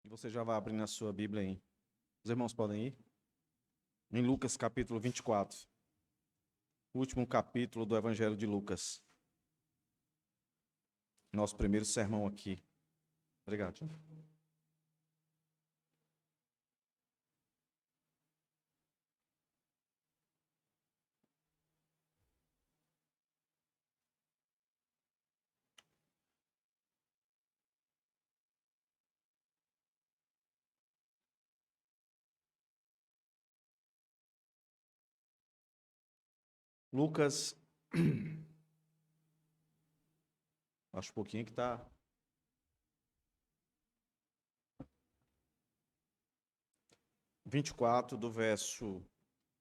E você já vai abrindo a sua Bíblia aí. Os irmãos podem ir? Em Lucas capítulo 24. O último capítulo do Evangelho de Lucas. Nosso primeiro sermão aqui. Obrigado, Tiago. Lucas. Acho um pouquinho que está. Vinte e quatro, do verso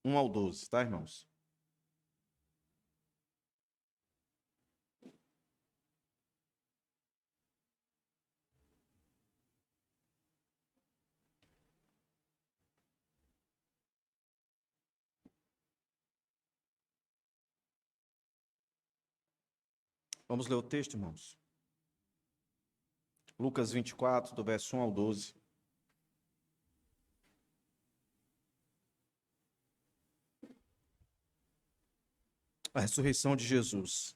1 ao 12, tá, irmãos? Vamos ler o texto, irmãos? Lucas 24, do verso 1 ao 12. A ressurreição de Jesus.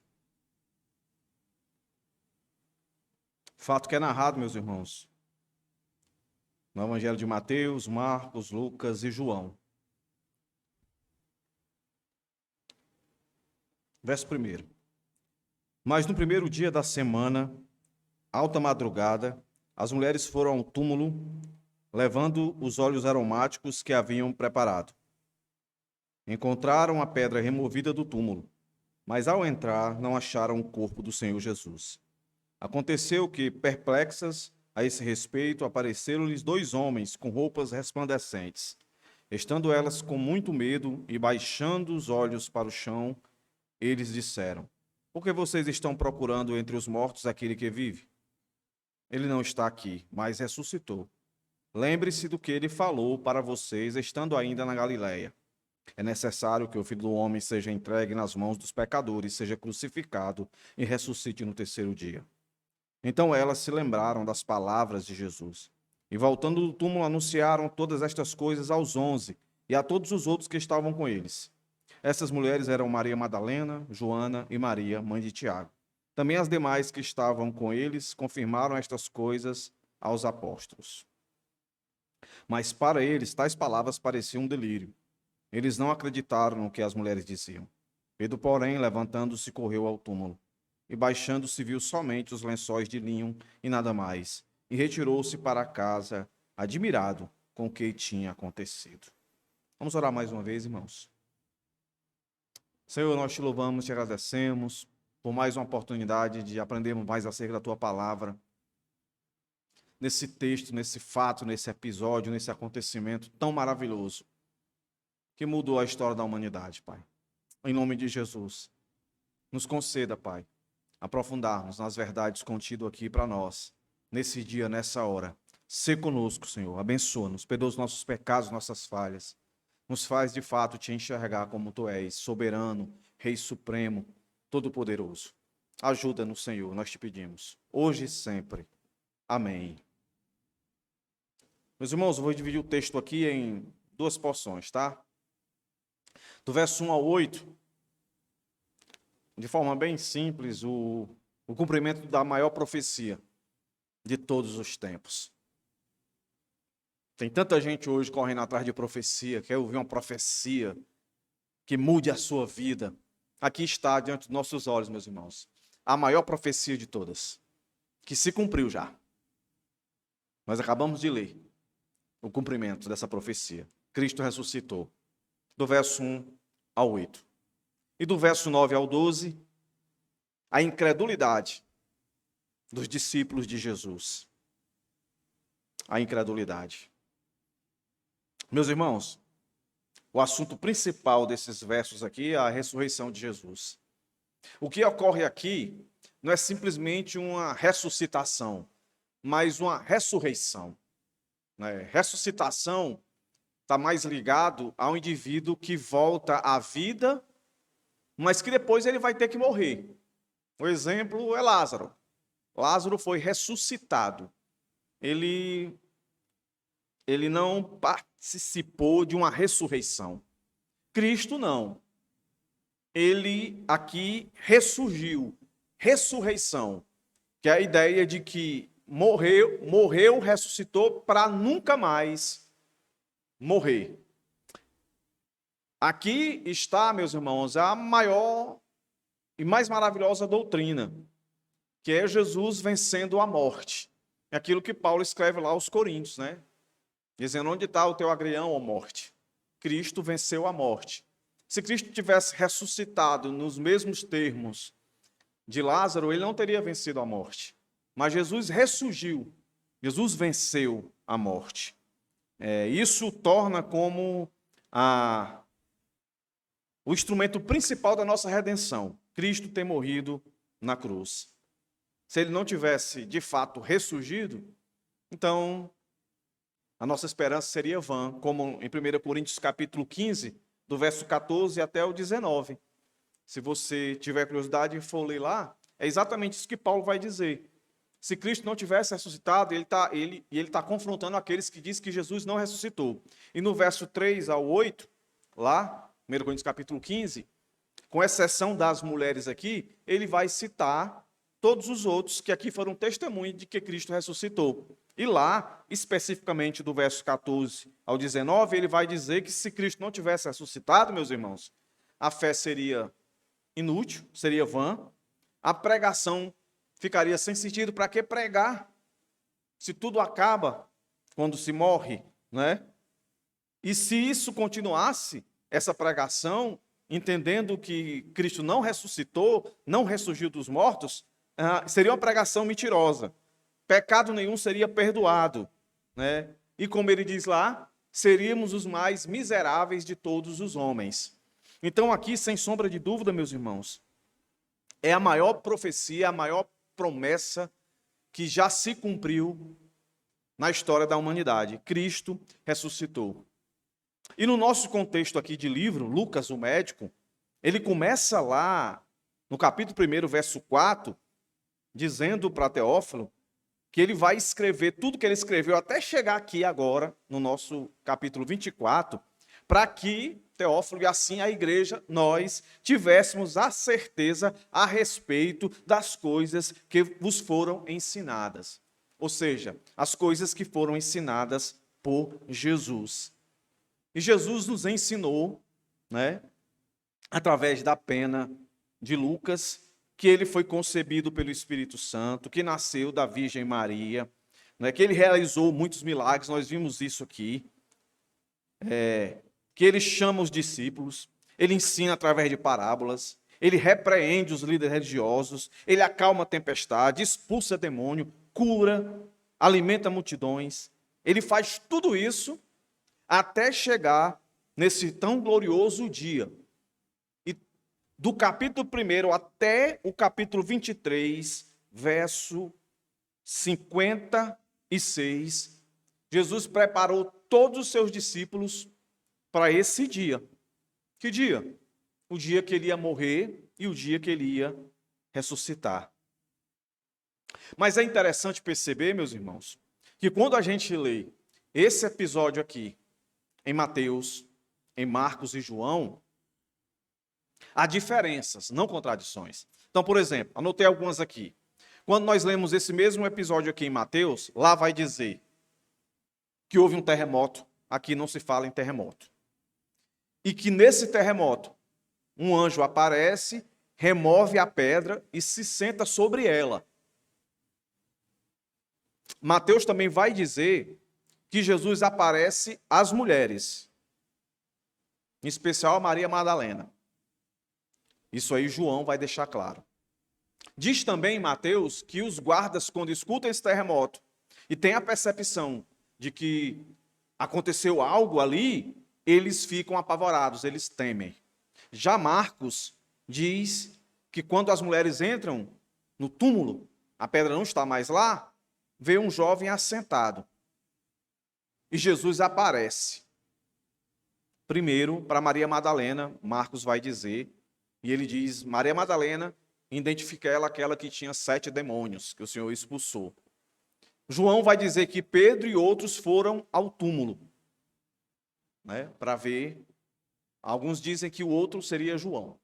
Fato que é narrado, meus irmãos, no Evangelho de Mateus, Marcos, Lucas e João. Verso 1. Mas no primeiro dia da semana, alta madrugada, as mulheres foram ao túmulo, levando os óleos aromáticos que haviam preparado. Encontraram a pedra removida do túmulo, mas ao entrar não acharam o corpo do Senhor Jesus. Aconteceu que, perplexas a esse respeito, apareceram-lhes dois homens com roupas resplandecentes. Estando elas com muito medo e baixando os olhos para o chão, eles disseram: Por que vocês estão procurando entre os mortos aquele que vive? Ele não está aqui, mas ressuscitou. Lembre-se do que ele falou para vocês, estando ainda na Galileia. É necessário que o Filho do Homem seja entregue nas mãos dos pecadores, seja crucificado e ressuscite no terceiro dia. Então elas se lembraram das palavras de Jesus. E voltando do túmulo, anunciaram todas estas coisas aos 11 e a todos os outros que estavam com eles. Essas mulheres eram Maria Madalena, Joana e Maria, mãe de Tiago. Também as demais que estavam com eles confirmaram estas coisas aos apóstolos. Mas para eles, tais palavras pareciam um delírio. Eles não acreditaram no que as mulheres diziam. Pedro, porém, levantando-se, correu ao túmulo. E baixando-se, viu somente os lençóis de linho e nada mais. E retirou-se para casa, admirado com o que tinha acontecido. Vamos orar mais uma vez, irmãos. Senhor, nós te louvamos, te agradecemos por mais uma oportunidade de aprendermos mais acerca da tua palavra. Nesse texto, nesse fato, nesse episódio, nesse acontecimento tão maravilhoso que mudou a história da humanidade, Pai. Em nome de Jesus, nos conceda, Pai, aprofundarmos nas verdades contidas aqui para nós, nesse dia, nessa hora. Sê conosco, Senhor, abençoa-nos, perdoa os nossos pecados, nossas falhas. Nos faz, de fato, te enxergar como Tu és, soberano, Rei Supremo, Todo-Poderoso. Ajuda-nos, Senhor, nós te pedimos, hoje e sempre. Amém. Meus irmãos, eu vou dividir o texto aqui em duas porções, tá? Do verso 1 ao 8, de forma bem simples, o cumprimento da maior profecia de todos os tempos. Tem tanta gente hoje correndo atrás de profecia, quer ouvir uma profecia que mude a sua vida. Aqui está, diante dos nossos olhos, meus irmãos, a maior profecia de todas, que se cumpriu já. Nós acabamos de ler o cumprimento dessa profecia. Cristo ressuscitou. Do verso 1 ao 8. E do verso 9 ao 12, a incredulidade dos discípulos de Jesus. A incredulidade. Meus irmãos, o assunto principal desses versos aqui é a ressurreição de Jesus. O que ocorre aqui não é simplesmente uma ressuscitação, mas uma ressurreição. Ressuscitação está mais ligado ao indivíduo que volta à vida, mas que depois ele vai ter que morrer. O exemplo é Lázaro. Lázaro foi ressuscitado. Ele ele não participou de uma ressurreição. Cristo não. Ele aqui ressurgiu. Ressurreição, que é a ideia de que morreu, ressuscitou para nunca mais morrer. Aqui está, meus irmãos, a maior e mais maravilhosa doutrina, que é Jesus vencendo a morte. É aquilo que Paulo escreve lá aos Coríntios, né? Dizendo, onde está o teu agrião, ó morte? Cristo venceu a morte. Se Cristo tivesse ressuscitado nos mesmos termos de Lázaro, ele não teria vencido a morte. Mas Jesus ressurgiu, Jesus venceu a morte. Isso torna como o instrumento principal da nossa redenção, Cristo ter morrido na cruz. Se ele não tivesse, de fato, ressurgido, então a nossa esperança seria vã, como em 1 Coríntios capítulo 15, do verso 14 até o 19. Se você tiver curiosidade e for ler lá, é exatamente isso que Paulo vai dizer. Se Cristo não tivesse ressuscitado, ele está confrontando aqueles que dizem que Jesus não ressuscitou. E no verso 3 ao 8, lá, 1 Coríntios capítulo 15, com exceção das mulheres aqui, ele vai citar todos os outros que aqui foram testemunhas de que Cristo ressuscitou. E lá, especificamente do verso 14 ao 19, ele vai dizer que se Cristo não tivesse ressuscitado, meus irmãos, a fé seria inútil, seria vã, a pregação ficaria sem sentido. Para que pregar se tudo acaba quando se morre, né? E se isso continuasse, essa pregação, entendendo que Cristo não ressuscitou, não ressurgiu dos mortos, seria uma pregação mentirosa. Pecado nenhum seria perdoado, né? E como ele diz lá, seríamos os mais miseráveis de todos os homens. Então aqui, sem sombra de dúvida, meus irmãos, é a maior profecia, a maior promessa que já se cumpriu na história da humanidade. Cristo ressuscitou. E no nosso contexto aqui de livro, Lucas, o médico, ele começa lá no capítulo 1, verso 4, dizendo para Teófilo que ele vai escrever tudo que ele escreveu até chegar aqui agora, no nosso capítulo 24, para que Teófilo e assim a igreja, nós tivéssemos a certeza a respeito das coisas que vos foram ensinadas. Ou seja, as coisas que foram ensinadas por Jesus. E Jesus nos ensinou, né, através da pena de Lucas, que ele foi concebido pelo Espírito Santo, que nasceu da Virgem Maria, né, que ele realizou muitos milagres, nós vimos isso aqui, que ele chama os discípulos, ele ensina através de parábolas, ele repreende os líderes religiosos, ele acalma a tempestade, expulsa demônio, cura, alimenta multidões. Ele faz tudo isso até chegar nesse tão glorioso dia. E do capítulo 1 até o capítulo 23, verso 56, Jesus preparou todos os seus discípulos para esse dia. Que dia? O dia que ele ia morrer e o dia que ele ia ressuscitar. Mas é interessante perceber, meus irmãos, que quando a gente lê esse episódio aqui, em Mateus, em Marcos e João, há diferenças, não contradições. Então, por exemplo, anotei algumas aqui. Quando nós lemos esse mesmo episódio aqui em Mateus, lá vai dizer que houve um terremoto, aqui não se fala em terremoto. E que nesse terremoto, um anjo aparece, remove a pedra e se senta sobre ela. Mateus também vai dizer que Jesus aparece às mulheres, em especial a Maria Madalena. Isso aí João vai deixar claro. Diz também em Mateus que os guardas, quando escutam esse terremoto e têm a percepção de que aconteceu algo ali, eles ficam apavorados, eles temem. Já Marcos diz que quando as mulheres entram no túmulo, a pedra não está mais lá, vê um jovem assentado. E Jesus aparece. Primeiro, para Maria Madalena, Marcos vai dizer, e ele diz, Maria Madalena, identifica ela aquela que tinha 7 demônios, que o Senhor expulsou. João vai dizer que Pedro e outros foram ao túmulo, né, para ver. Alguns dizem que o outro seria João.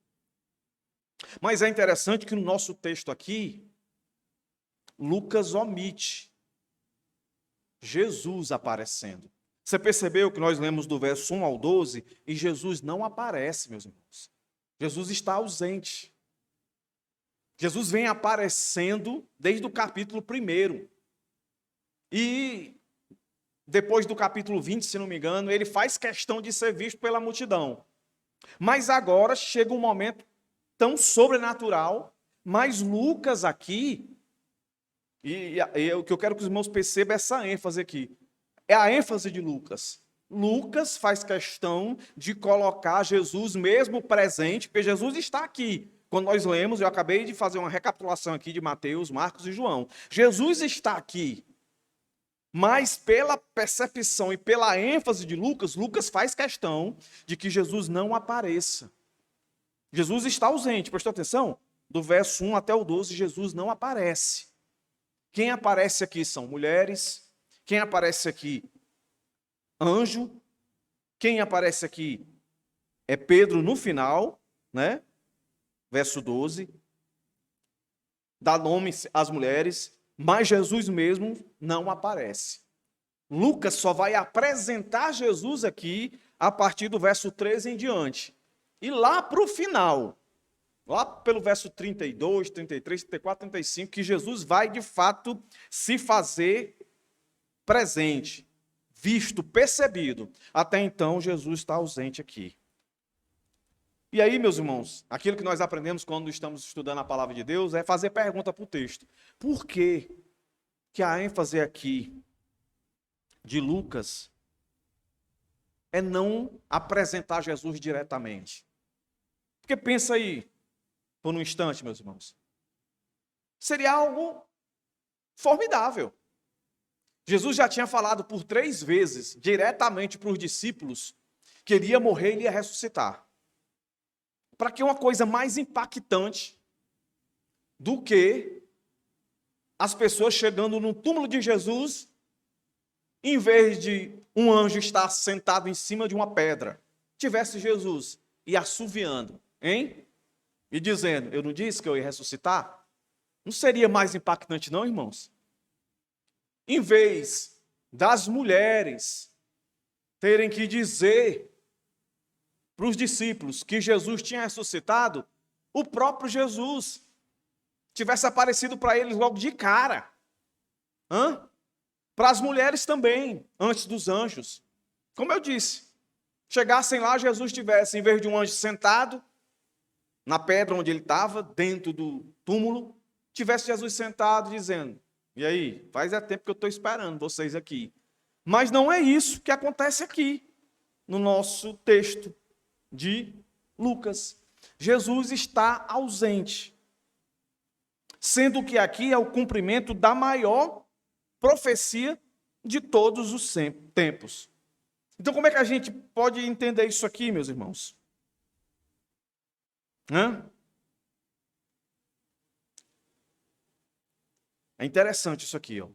Mas é interessante que no nosso texto aqui, Lucas omite Jesus aparecendo. Você percebeu que nós lemos do verso 1 ao 12 e Jesus não aparece, meus irmãos. Jesus está ausente. Jesus vem aparecendo desde o capítulo 1. E depois do capítulo 20, se não me engano, ele faz questão de ser visto pela multidão. Mas agora chega um momento tão sobrenatural, mas Lucas aqui, e o que eu quero que os irmãos percebam é essa ênfase aqui. É a ênfase de Lucas. Lucas faz questão de colocar Jesus mesmo presente, porque Jesus está aqui. Quando nós lemos, eu acabei de fazer uma recapitulação aqui de Mateus, Marcos e João. Jesus está aqui. Mas pela percepção e pela ênfase de Lucas, Lucas faz questão de que Jesus não apareça. Jesus está ausente, prestou atenção? Do verso 1 até o 12, Jesus não aparece. Quem aparece aqui são mulheres. Quem aparece aqui? Anjo. Quem aparece aqui é Pedro no final, né? Verso 12. Dá nome às mulheres, mas Jesus mesmo não aparece. Lucas só vai apresentar Jesus aqui a partir do verso 13 em diante. E lá para o final, lá pelo verso 32, 33, 34, 35, que Jesus vai de fato se fazer presente, visto, percebido. Até então, Jesus está ausente aqui. E aí, meus irmãos, aquilo que nós aprendemos quando estamos estudando a palavra de Deus é fazer pergunta para o texto. Por que a ênfase aqui de Lucas é não apresentar Jesus diretamente? Porque pensa aí, por um instante, meus irmãos. Seria algo formidável. Jesus já tinha falado por 3 vezes, diretamente para os discípulos, que ele ia morrer e ele ia ressuscitar. Para que uma coisa mais impactante do que as pessoas chegando no túmulo de Jesus, em vez de um anjo estar sentado em cima de uma pedra, tivesse Jesus e assoviando, hein? E dizendo, eu não disse que eu ia ressuscitar? Não seria mais impactante não, irmãos? Em vez das mulheres terem que dizer para os discípulos que Jesus tinha ressuscitado, o próprio Jesus tivesse aparecido para eles logo de cara. Para as mulheres também, antes dos anjos. Como eu disse, chegassem lá, Jesus tivesse, em vez de um anjo sentado na pedra onde ele estava, dentro do túmulo, tivesse Jesus sentado dizendo, e aí, faz tempo que eu estou esperando vocês aqui. Mas não é isso que acontece aqui, no nosso texto de Lucas. Jesus está ausente, sendo que aqui é o cumprimento da maior profecia de todos os tempos. Então, como é que a gente pode entender isso aqui, meus irmãos? É interessante isso aqui, ó.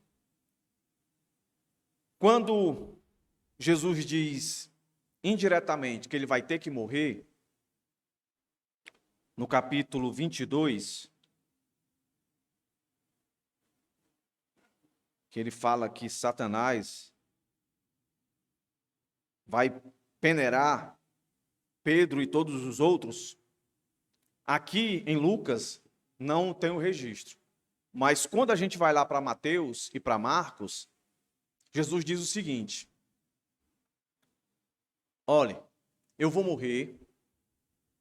Quando Jesus diz indiretamente que ele vai ter que morrer, no capítulo 22, que ele fala que Satanás vai peneirar Pedro e todos os outros, aqui em Lucas não tem o registro. Mas quando a gente vai lá para Mateus e para Marcos, Jesus diz o seguinte: olhe, eu vou morrer,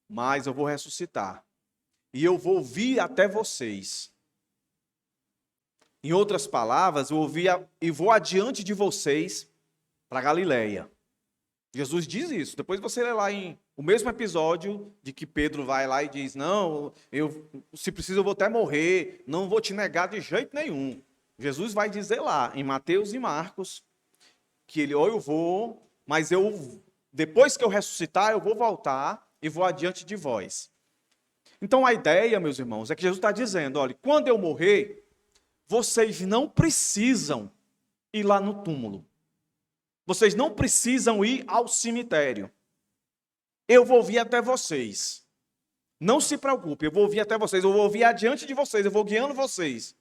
mas eu vou ressuscitar. E eu vou vir até vocês. Em outras palavras, eu vou adiante de vocês para Galileia. Jesus diz isso. Depois você lê lá em o mesmo episódio de que Pedro vai lá e diz, não, se preciso eu vou até morrer, não vou te negar de jeito nenhum. Jesus vai dizer lá, em Mateus e Marcos, que ele, eu vou, mas depois que eu ressuscitar, eu vou voltar e vou adiante de vós. Então a ideia, meus irmãos, é que Jesus está dizendo, olha, quando eu morrer, vocês não precisam ir lá no túmulo. Vocês não precisam ir ao cemitério. Eu vou vir até vocês. Não se preocupe, eu vou vir até vocês. Eu vou vir adiante de vocês. Eu vou guiando vocês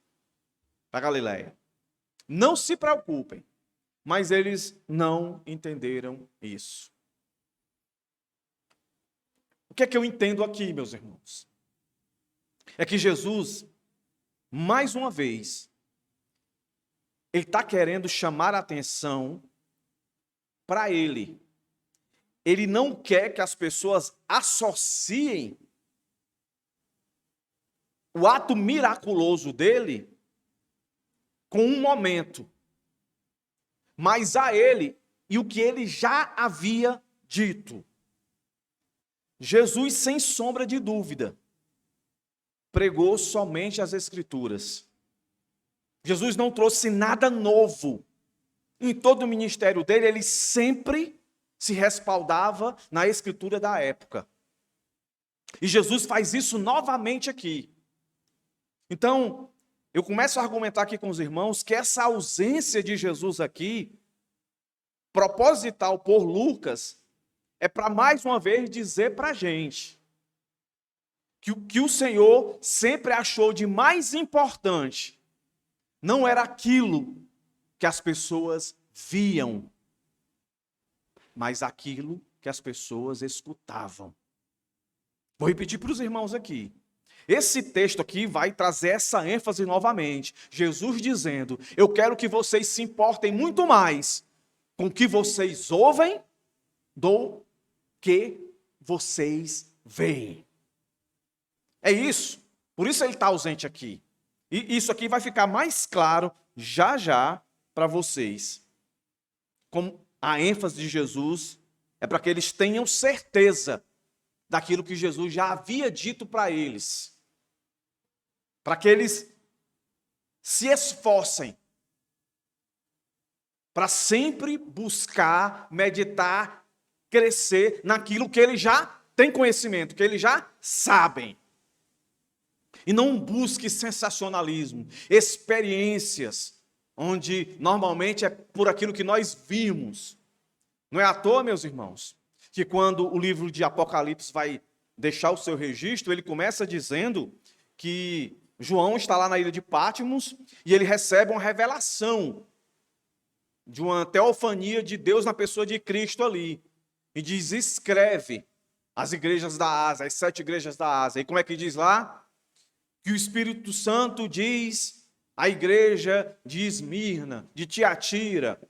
para Galiléia. Não se preocupem. Mas eles não entenderam isso. O que é que eu entendo aqui, meus irmãos? É que Jesus, mais uma vez, ele está querendo chamar a atenção para ele. Ele não quer que as pessoas associem o ato miraculoso dele com um momento, mas a ele e o que ele já havia dito. Jesus, sem sombra de dúvida, pregou somente as Escrituras. Jesus não trouxe nada novo. Em todo o ministério dele, ele sempre se respaldava na Escritura da época. E Jesus faz isso novamente aqui. Então, eu começo a argumentar aqui com os irmãos que essa ausência de Jesus aqui, proposital por Lucas, é para mais uma vez dizer para a gente que o Senhor sempre achou de mais importante não era aquilo que as pessoas viam, mas aquilo que as pessoas escutavam. Vou repetir para os irmãos aqui. Esse texto aqui vai trazer essa ênfase novamente. Jesus dizendo: eu quero que vocês se importem muito mais com o que vocês ouvem do que vocês veem. É isso. Por isso ele está ausente aqui. E isso aqui vai ficar mais claro já já para vocês. Como a ênfase de Jesus é para que eles tenham certeza daquilo que Jesus já havia dito para eles. Para que eles se esforcem para sempre buscar, meditar, crescer naquilo que eles já têm conhecimento, que eles já sabem. E não busque sensacionalismo, experiências, onde normalmente é por aquilo que nós vimos. Não é à toa, meus irmãos, que quando o livro de Apocalipse vai deixar o seu registro, ele começa dizendo que João está lá na ilha de Patmos e ele recebe uma revelação de uma teofania de Deus na pessoa de Cristo ali. E diz: escreve as igrejas da Ásia, as 7 igrejas da Ásia. E como é que diz lá? Que o Espírito Santo diz à igreja de Esmirna, de Tiatira,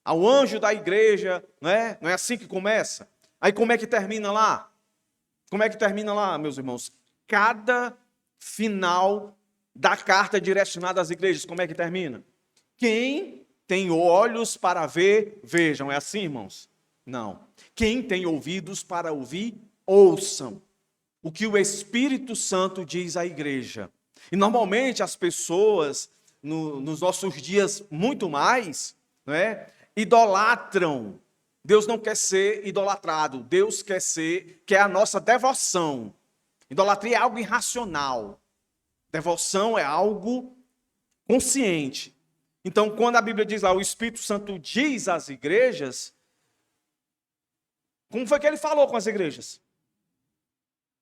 ao anjo da igreja, não é assim que começa? Aí como é que termina lá? Como é que termina lá, meus irmãos? Cada final da carta direcionada às igrejas, como é que termina? Quem tem olhos para ver, vejam. É assim, irmãos? Não. Quem tem ouvidos para ouvir, ouçam o que o Espírito Santo diz à igreja. E normalmente as pessoas, nos nossos dias muito mais, não é, idolatram. Deus não quer ser idolatrado, Deus quer a nossa devoção. Idolatria é algo irracional, devoção é algo consciente. Então, quando a Bíblia diz lá, o Espírito Santo diz às igrejas, como foi que ele falou com as igrejas?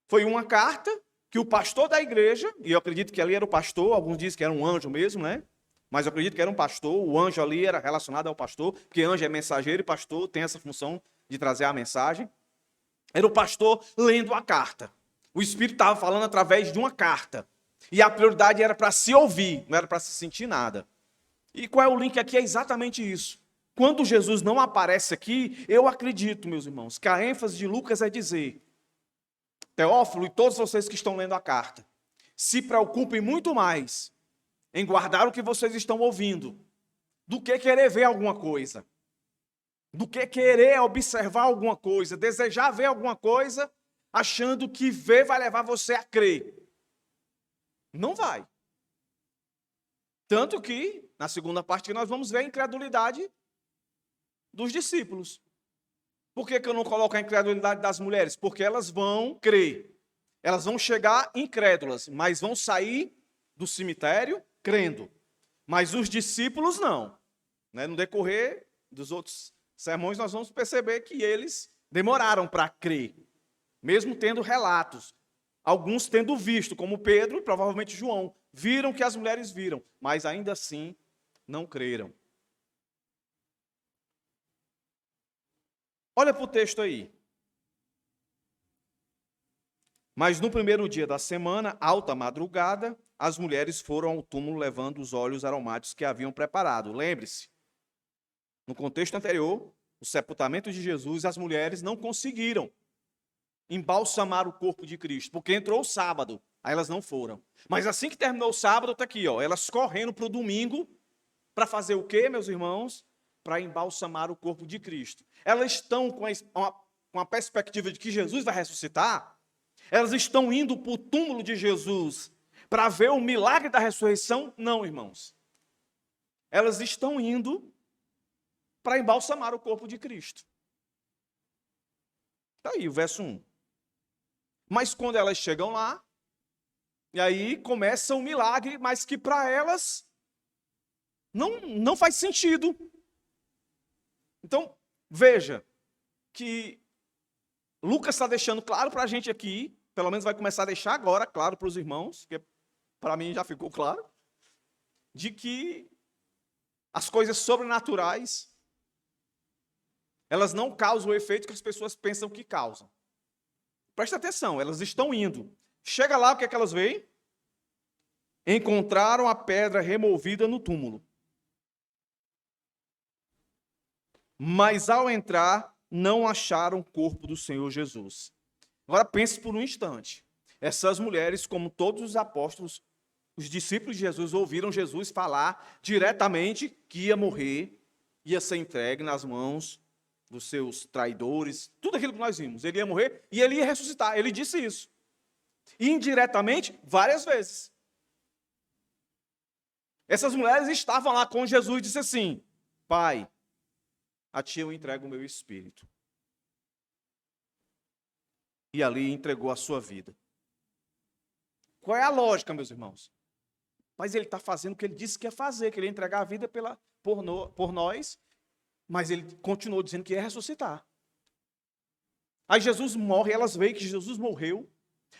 Foi uma carta que o pastor da igreja, e eu acredito que ali era o pastor, alguns dizem que era um anjo mesmo, né? Mas eu acredito que era um pastor, o anjo ali era relacionado ao pastor, porque anjo é mensageiro e pastor tem essa função de trazer a mensagem. Era o pastor lendo a carta. O Espírito estava falando através de uma carta. E a prioridade era para se ouvir, não era para se sentir nada. E qual é o link aqui? É exatamente isso. Quando Jesus não aparece aqui, eu acredito, meus irmãos, que a ênfase de Lucas é dizer: Teófilo e todos vocês que estão lendo a carta, se preocupem muito mais em guardar o que vocês estão ouvindo, do que querer ver alguma coisa, do que querer observar alguma coisa, desejar ver alguma coisa, achando que ver vai levar você a crer. Não vai. Tanto que, na segunda parte, nós vamos ver a incredulidade dos discípulos. Por que eu não coloco a incredulidade das mulheres? Porque elas vão crer. Elas vão chegar incrédulas, mas vão sair do cemitério crendo. Mas os discípulos não. No decorrer dos outros sermões, nós vamos perceber que eles demoraram para crer, mesmo tendo relatos. Alguns tendo visto, como Pedro e provavelmente João, viram que as mulheres viram, mas ainda assim não creram. Olha para o texto aí. Mas no primeiro dia da semana, alta madrugada, as mulheres foram ao túmulo levando os óleos aromáticos que haviam preparado. Lembre-se, no contexto anterior, o sepultamento de Jesus, as mulheres não conseguiram embalsamar o corpo de Cristo, porque entrou o sábado, aí elas não foram. Mas assim que terminou o sábado, está aqui, ó, elas correndo para o domingo, para fazer o quê, meus irmãos? Para embalsamar o corpo de Cristo. Elas estão com a perspectiva de que Jesus vai ressuscitar. Elas estão indo para o túmulo de Jesus para ver o milagre da ressurreição? Não, irmãos. Elas estão indo para embalsamar o corpo de Cristo. Está aí o verso 1. Mas quando elas chegam lá, e aí começa um milagre, mas que para elas não faz sentido. Então, veja que Lucas está deixando claro para a gente aqui, pelo menos vai começar a deixar agora claro para os irmãos, que para mim já ficou claro, de que as coisas sobrenaturais, elas não causam o efeito que as pessoas pensam que causam. Presta atenção, elas estão indo. Chega lá, o que é que elas veem? Encontraram a pedra removida no túmulo. Mas ao entrar, não acharam o corpo do Senhor Jesus. Agora pense por um instante. Essas mulheres, como todos os apóstolos, os discípulos de Jesus, ouviram Jesus falar diretamente que ia morrer, ia ser entregue nas mãos dos seus traidores, tudo aquilo que nós vimos. Ele ia morrer e ele ia ressuscitar. Ele disse isso. Indiretamente, várias vezes. Essas mulheres estavam lá com Jesus e disse assim: Pai, a ti eu entrego o meu espírito. E ali entregou a sua vida. Qual é a lógica, meus irmãos? Mas ele está fazendo o que ele disse que ia fazer, que ele ia entregar a vida por nós, mas ele continuou dizendo que ia ressuscitar. Aí Jesus morre, elas veem que Jesus morreu,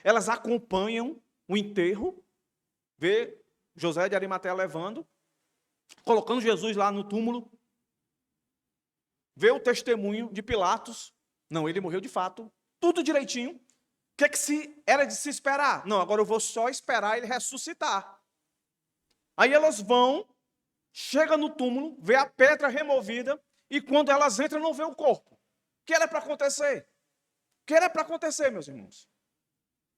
elas acompanham o enterro, vê José de Arimateia levando, colocando Jesus lá no túmulo, vê o testemunho de Pilatos, não, ele morreu de fato, tudo direitinho. O que é que era de se esperar? Não, agora eu vou só esperar ele ressuscitar. Aí elas vão, chegam no túmulo, vê a pedra removida, e quando elas entram, não vê o corpo. O que era para acontecer? O que era para acontecer, meus irmãos?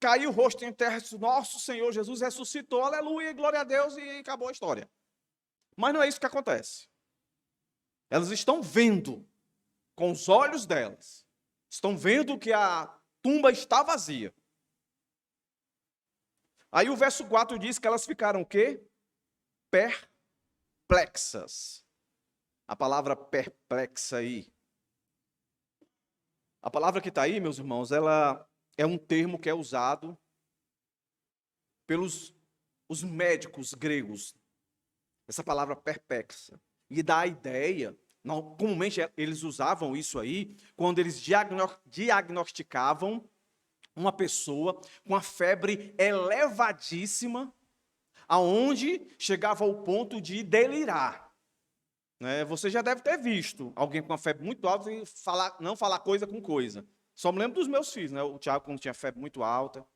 Caiu o rosto em terra, nosso Senhor Jesus ressuscitou, aleluia, glória a Deus, e acabou a história. Mas não é isso que acontece. Elas estão vendo, com os olhos delas, estão vendo que a tumba está vazia. Aí o verso 4 diz que elas ficaram o quê? Perplexas. A palavra perplexa aí. A palavra que está aí, meus irmãos, ela é um termo que é usado pelos os médicos gregos. Essa palavra perplexa. E dá a ideia, comumente eles usavam isso aí, quando eles diagnosticavam uma pessoa com a febre elevadíssima, aonde chegava ao ponto de delirar. Você já deve ter visto alguém com uma febre muito alta e não falar coisa com coisa. Só me lembro dos meus filhos, O Tiago, quando tinha febre muito alta,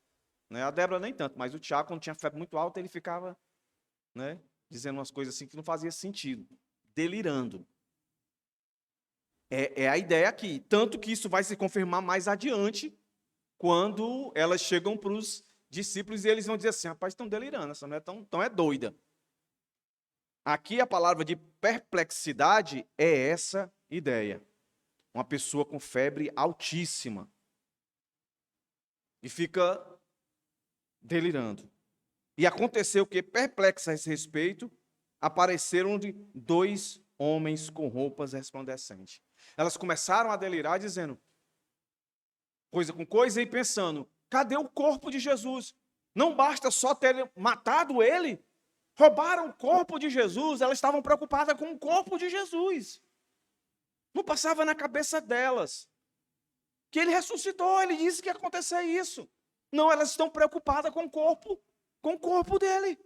A Débora nem tanto, mas o Tiago, quando tinha febre muito alta, ele ficava, dizendo umas coisas assim que não fazia sentido, delirando. É a ideia aqui. Tanto que isso vai se confirmar mais adiante, quando elas chegam para os discípulos e eles vão dizer assim: rapaz, estão delirando, essa mulher é doida. Aqui a palavra de perplexidade é essa ideia. Uma pessoa com febre altíssima. E fica delirando. E aconteceu que, perplexa a esse respeito, apareceram-lhe 2 homens com roupas resplandecentes. Elas começaram a delirar, dizendo coisa com coisa e pensando: cadê o corpo de Jesus? Não basta só ter matado ele? roubaram o corpo de Jesus, elas estavam preocupadas com o corpo de Jesus. Não passava na cabeça delas que ele ressuscitou, ele disse que ia acontecer isso. Não, elas estão preocupadas com o corpo dele.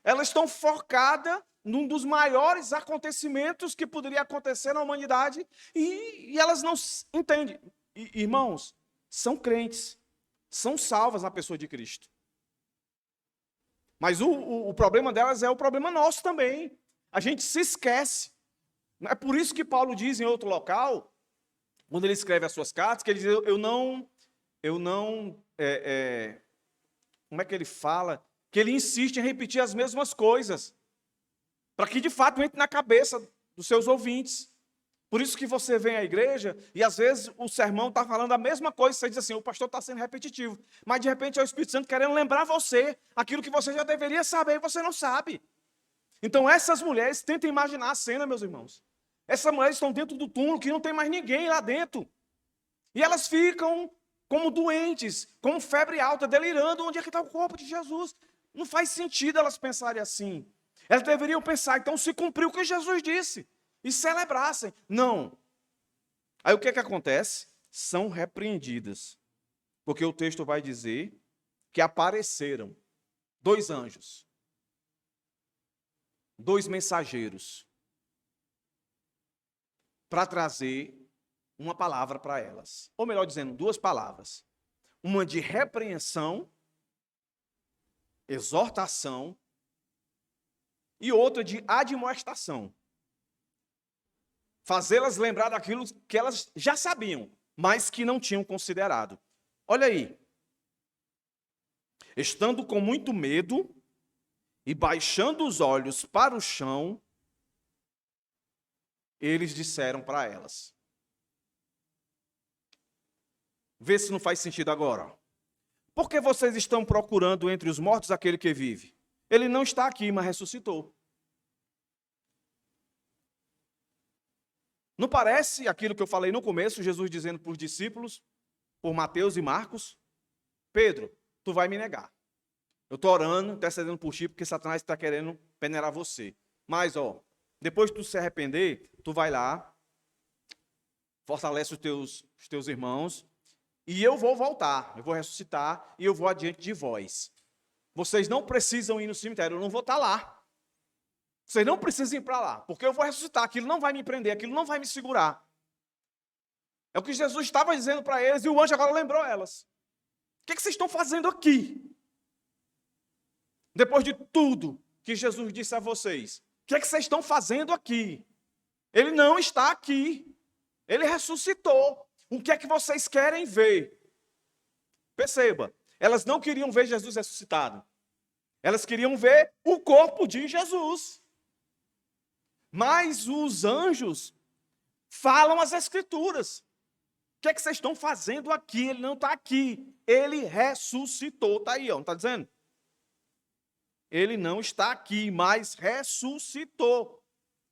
Elas estão focadas num dos maiores acontecimentos que poderia acontecer na humanidade e elas não entendem. Irmãos, são crentes, são salvas na pessoa de Cristo. Mas o problema delas é o problema nosso também. A gente se esquece. É por isso que Paulo diz em outro local, quando ele escreve as suas cartas, que ele diz, como é que ele fala? Que ele insiste em repetir as mesmas coisas, para que de fato entre na cabeça dos seus ouvintes. Por isso que você vem à igreja e às vezes o sermão está falando a mesma coisa, você diz assim, o pastor está sendo repetitivo, mas de repente é o Espírito Santo querendo lembrar você aquilo que você já deveria saber e você não sabe. Então essas mulheres, tentem imaginar a cena, meus irmãos. Essas mulheres estão dentro do túmulo que não tem mais ninguém lá dentro. E elas ficam como doentes, com febre alta, delirando, onde é que está o corpo de Jesus? Não faz sentido elas pensarem assim. Elas deveriam pensar, então se cumpriu o que Jesus disse, e celebrassem. Não. Aí o que é que acontece? São repreendidas. Porque o texto vai dizer que apareceram 2 anjos, 2 mensageiros, para trazer uma palavra para elas. Ou melhor dizendo, 2 palavras. Uma de repreensão, exortação, e outra de admoestação. Fazê-las lembrar daquilo que elas já sabiam, mas que não tinham considerado. Olha aí. Estando com muito medo e baixando os olhos para o chão, eles disseram para elas. Vê se não faz sentido agora. Por que vocês estão procurando entre os mortos aquele que vive? Ele não está aqui, mas ressuscitou. Não parece aquilo que eu falei no começo, Jesus dizendo para os discípulos, por Mateus e Marcos, Pedro, tu vai me negar. Eu estou orando, intercedendo por ti, porque Satanás está querendo peneirar você. Mas, depois de tu se arrepender, tu vai lá, fortalece os teus irmãos, e eu vou voltar, eu vou ressuscitar, e eu vou adiante de vós. Vocês não precisam ir no cemitério, eu não vou estar lá. Vocês não precisam ir para lá, porque eu vou ressuscitar, aquilo não vai me prender, aquilo não vai me segurar. É o que Jesus estava dizendo para eles, e o anjo agora lembrou elas. O que vocês estão fazendo aqui? Depois de tudo que Jesus disse a vocês, o que vocês estão fazendo aqui? Ele não está aqui. Ele ressuscitou. O que é que vocês querem ver? Perceba, elas não queriam ver Jesus ressuscitado. Elas queriam ver o corpo de Jesus. Mas os anjos falam as Escrituras. O que é que vocês estão fazendo aqui? Ele não está aqui. Ele ressuscitou. Está aí, não está dizendo? Ele não está aqui, mas ressuscitou.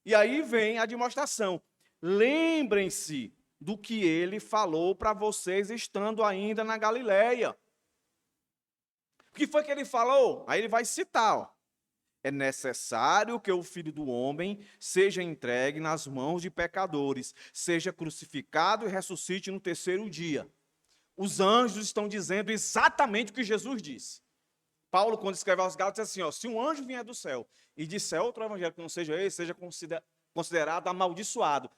E aí vem a demonstração. Lembrem-se do que ele falou para vocês estando ainda na Galileia. O que foi que ele falou? Aí ele vai citar, É necessário que o Filho do Homem seja entregue nas mãos de pecadores, seja crucificado e ressuscite no 3º dia. Os anjos estão dizendo exatamente o que Jesus disse. Paulo, quando escreve aos Gálatas, diz assim, se um anjo vier do céu e disser outro evangelho que não seja esse, seja considerado amaldiçoado.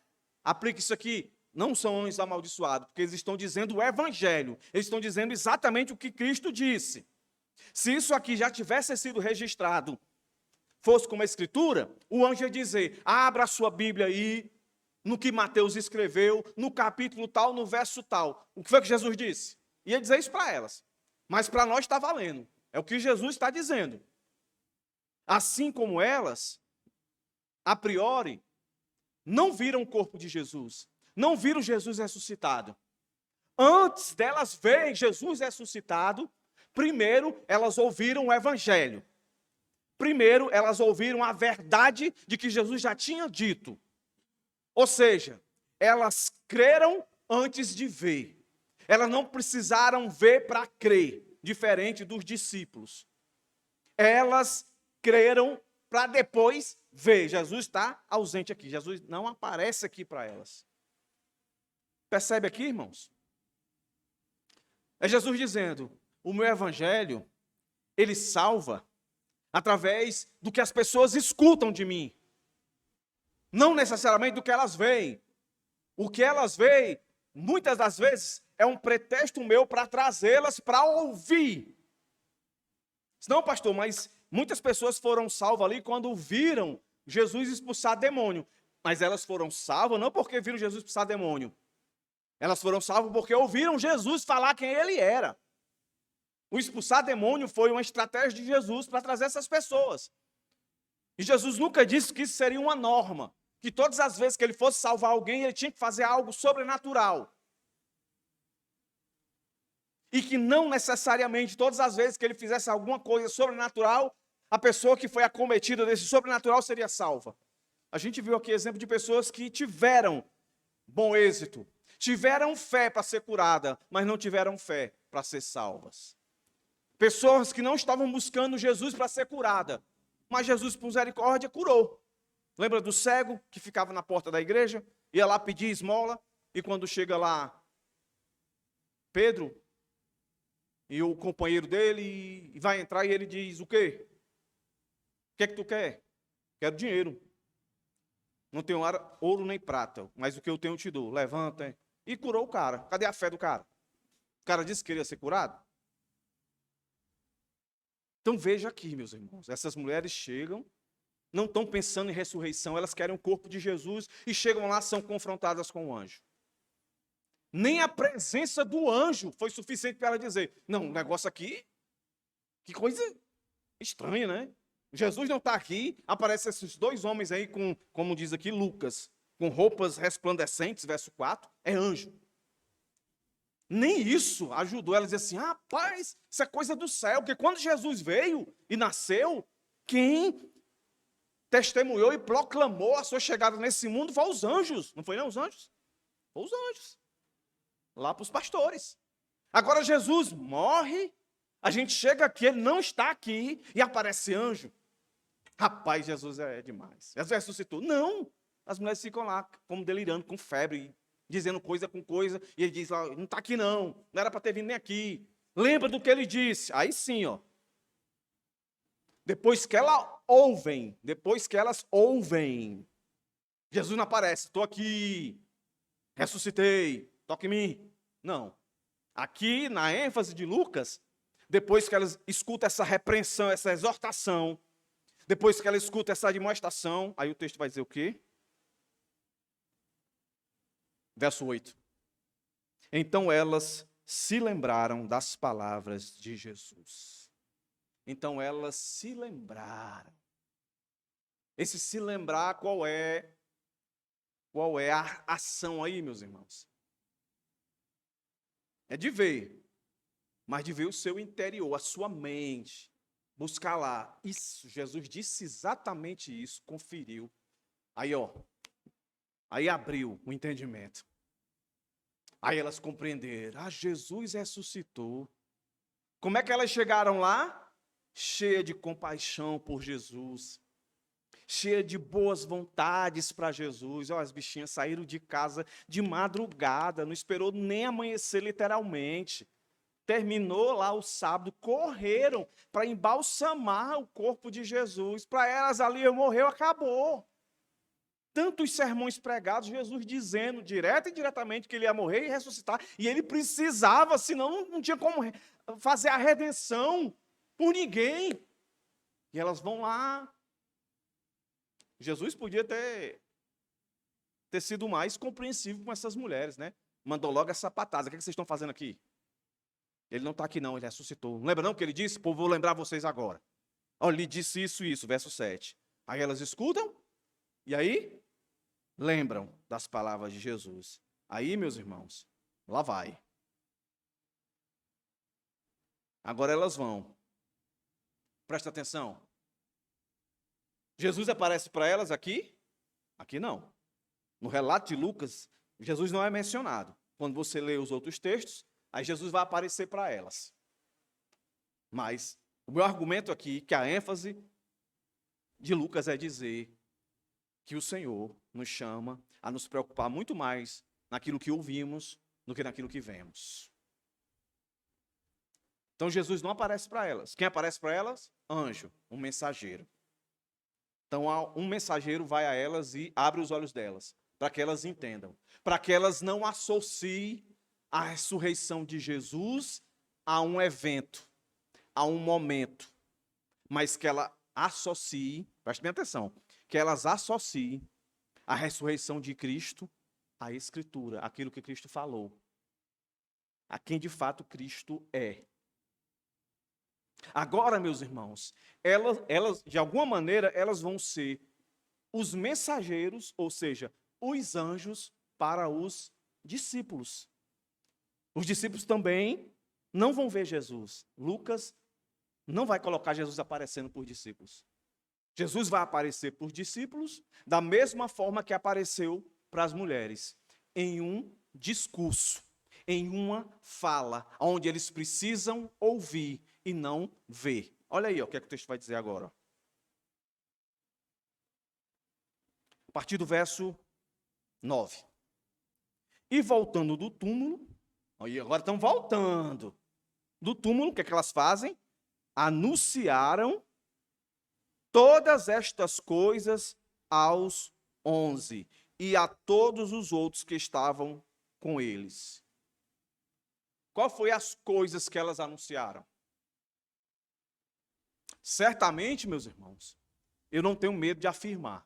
Aplique isso aqui, não são anjos amaldiçoados, porque eles estão dizendo o evangelho, eles estão dizendo exatamente o que Cristo disse. Se isso aqui já tivesse sido registrado, fosse como a Escritura, o anjo ia dizer, abra a sua Bíblia aí, no que Mateus escreveu, no capítulo tal, no verso tal. O que foi que Jesus disse? Ia dizer isso para elas. Mas para nós está valendo. É o que Jesus está dizendo. Assim como elas, a priori, não viram o corpo de Jesus. Não viram Jesus ressuscitado. Antes delas verem Jesus ressuscitado, primeiro elas ouviram o Evangelho. Primeiro elas ouviram a verdade de que Jesus já tinha dito. Ou seja, elas creram antes de ver. Elas não precisaram ver para crer, diferente dos discípulos. Elas creram para depois ver. Jesus está ausente aqui. Jesus não aparece aqui para elas. Percebe aqui, irmãos? É Jesus dizendo, o meu evangelho, ele salva através do que as pessoas escutam de mim. Não necessariamente do que elas veem. O que elas veem, muitas das vezes, é um pretexto meu para trazê-las para ouvir. Não, pastor, mas muitas pessoas foram salvas ali quando viram Jesus expulsar demônio. Mas elas foram salvas não porque viram Jesus expulsar demônio. Elas foram salvas porque ouviram Jesus falar quem ele era. O expulsar demônio foi uma estratégia de Jesus para trazer essas pessoas. E Jesus nunca disse que isso seria uma norma. Que todas as vezes que ele fosse salvar alguém, ele tinha que fazer algo sobrenatural. E que não necessariamente, todas as vezes que ele fizesse alguma coisa sobrenatural, a pessoa que foi acometida desse sobrenatural seria salva. A gente viu aqui exemplo de pessoas que tiveram bom êxito, tiveram fé para ser curada, mas não tiveram fé para ser salvas. Pessoas que não estavam buscando Jesus para ser curada, mas Jesus, por misericórdia, curou. Lembra do cego que ficava na porta da igreja? Ia lá pedir esmola, e quando chega lá Pedro e o companheiro dele, e vai entrar e ele diz, o quê? O que é que tu quer? Quero dinheiro. Não tenho ouro nem prata, mas o que eu tenho eu te dou. Levanta. E curou o cara. Cadê a fé do cara? O cara disse que queria ser curado? Então veja aqui, meus irmãos, essas mulheres chegam, não estão pensando em ressurreição, elas querem o corpo de Jesus e chegam lá, são confrontadas com o anjo. Nem a presença do anjo foi suficiente para ela dizer, não, o negócio aqui, que coisa estranha, né? Jesus não está aqui, aparecem esses dois homens aí com, como diz aqui Lucas, com roupas resplandecentes, verso 4, é anjo. Nem isso ajudou ela a dizer assim, rapaz, isso é coisa do céu, porque quando Jesus veio e nasceu, quem testemunhou e proclamou a sua chegada nesse mundo foi os anjos, não foi não os anjos? Foi os anjos, lá para os pastores. Agora Jesus morre, a gente chega aqui, ele não está aqui, e aparece anjo. Rapaz, Jesus é demais. Jesus ressuscitou. Não, as mulheres ficam lá como delirando, com febre, dizendo coisa com coisa, e ele diz lá, não está aqui não era para ter vindo nem aqui. Lembra do que ele disse? Aí sim, ó. Depois que elas ouvem, Jesus não aparece, estou aqui, ressuscitei, toque em mim. Não. Aqui, na ênfase de Lucas, depois que elas escutam essa repreensão, essa exortação, depois que ela escuta essa admoestação, aí o texto vai dizer o quê? Verso 8. Então elas se lembraram das palavras de Jesus. Então elas se lembraram. Esse se lembrar, qual é a ação aí, meus irmãos? É de ver, mas de ver o seu interior, a sua mente. Buscar lá. Isso, Jesus disse exatamente isso, conferiu. Aí, ó. Aí abriu o entendimento. Aí elas compreenderam. Jesus ressuscitou. Como é que elas chegaram lá? Cheia de compaixão por Jesus. Cheia de boas vontades para Jesus. As bichinhas saíram de casa de madrugada, não esperou nem amanhecer literalmente. Terminou lá o sábado, correram para embalsamar o corpo de Jesus. Para elas ali, morreu, acabou. Tantos sermões pregados, Jesus dizendo direto e indiretamente que ele ia morrer e ressuscitar, e ele precisava, senão não tinha como fazer a redenção por ninguém. E elas vão lá. Jesus podia ter sido mais compreensivo com essas mulheres, né? Mandou logo essa patada. O que vocês estão fazendo aqui? Ele não está aqui não, ele ressuscitou. Não lembra não que ele disse? Pô, vou lembrar vocês agora. Olha, ele disse isso e isso, verso 7. Aí elas escutam, e aí lembram das palavras de Jesus. Aí, meus irmãos, lá vai. Agora elas vão. Presta atenção. Jesus aparece para elas aqui? Aqui não. No relato de Lucas, Jesus não é mencionado. Quando você lê os outros textos, aí Jesus vai aparecer para elas. Mas o meu argumento aqui, que a ênfase de Lucas é dizer que o Senhor nos chama a nos preocupar muito mais naquilo que ouvimos do que naquilo que vemos. Então Jesus não aparece para elas. Quem aparece para elas? Anjo, um mensageiro. Então um mensageiro vai a elas e abre os olhos delas, para que elas entendam, para que elas não associem a ressurreição de Jesus a um evento, a um momento, mas que ela associe, preste bem atenção, que elas associem a ressurreição de Cristo à Escritura, aquilo que Cristo falou, a quem de fato Cristo é. Agora, meus irmãos, elas de alguma maneira, elas vão ser os mensageiros, ou seja, os anjos para os discípulos. Os discípulos também não vão ver Jesus. Lucas não vai colocar Jesus aparecendo por discípulos. Jesus vai aparecer por discípulos da mesma forma que apareceu para as mulheres, em um discurso, em uma fala, onde eles precisam ouvir e não ver. Olha aí, ó, o que é que o texto vai dizer agora. A partir do verso 9. E voltando do túmulo, aí agora estão voltando do túmulo, o que é que elas fazem? Anunciaram todas estas coisas aos 11 e a todos os outros que estavam com eles. Qual foi as coisas que elas anunciaram? Certamente, meus irmãos, eu não tenho medo de afirmar,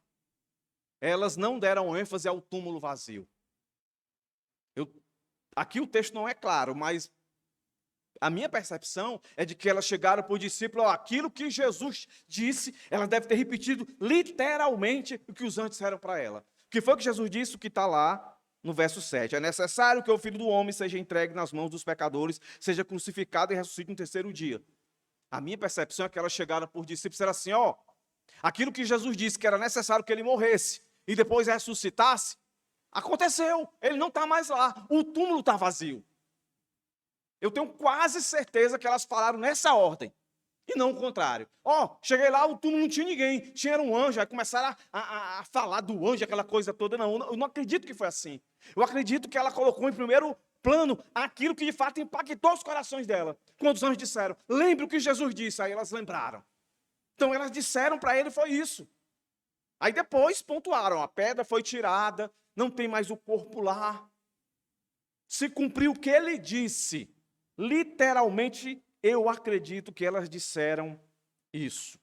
elas não deram ênfase ao túmulo vazio. Aqui o texto não é claro, mas a minha percepção é de que elas chegaram para o discípulo, aquilo que Jesus disse, ela deve ter repetido literalmente o que os anjos disseram para ela. O que foi que Jesus disse? O que está lá no verso 7. É necessário que o Filho do Homem seja entregue nas mãos dos pecadores, seja crucificado e ressuscite no terceiro dia. A minha percepção é que elas chegaram por discípulos e disseram assim, aquilo que Jesus disse que era necessário que ele morresse e depois ressuscitasse, aconteceu, ele não está mais lá, o túmulo está vazio. Eu tenho quase certeza que elas falaram nessa ordem, e não o contrário. Cheguei lá, o túmulo não tinha ninguém, tinha um anjo, aí começaram a falar do anjo, aquela coisa toda. Não, eu não acredito que foi assim. Eu acredito que ela colocou em primeiro plano aquilo que de fato impactou os corações dela. Quando os anjos disseram, lembre o que Jesus disse, aí elas lembraram. Então elas disseram para ele, foi isso. Aí depois pontuaram, a pedra foi tirada, não tem mais o corpo lá. Se cumpriu o que ele disse. Literalmente, eu acredito que elas disseram isso.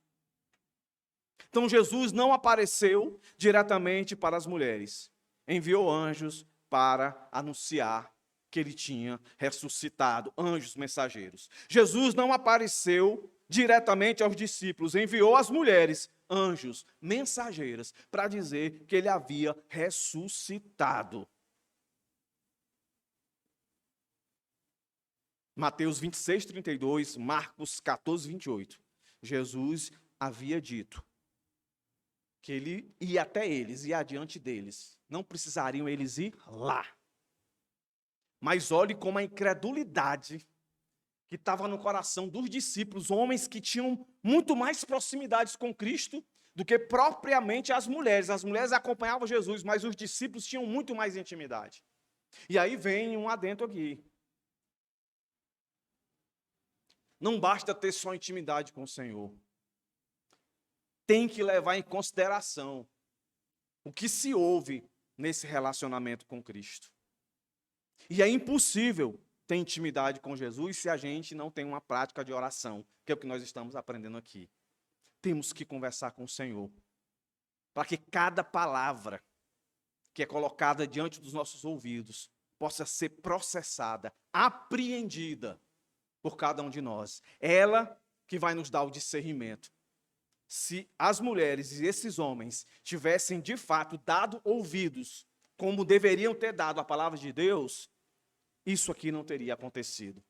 Então Jesus não apareceu diretamente para as mulheres. Enviou anjos para anunciar que ele tinha ressuscitado, anjos mensageiros. Jesus não apareceu diretamente aos discípulos, enviou as mulheres, anjos mensageiras, para dizer que ele havia ressuscitado. Mateus 26, 32, Marcos 14, 28. Jesus havia dito que ele ia até eles, ia adiante deles. Não precisariam eles ir lá. Mas olhe como a incredulidade que estava no coração dos discípulos, homens que tinham muito mais proximidades com Cristo do que propriamente as mulheres. As mulheres acompanhavam Jesus, mas os discípulos tinham muito mais intimidade. E aí vem um adendo aqui. Não basta ter só intimidade com o Senhor. Tem que levar em consideração o que se ouve nesse relacionamento com Cristo. E é impossível ter intimidade com Jesus se a gente não tem uma prática de oração, que é o que nós estamos aprendendo aqui. Temos que conversar com o Senhor, para que cada palavra que é colocada diante dos nossos ouvidos possa ser processada, apreendida por cada um de nós. Ela que vai nos dar o discernimento. Se as mulheres e esses homens tivessem de fato dado ouvidos, como deveriam ter dado a palavra de Deus, isso aqui não teria acontecido.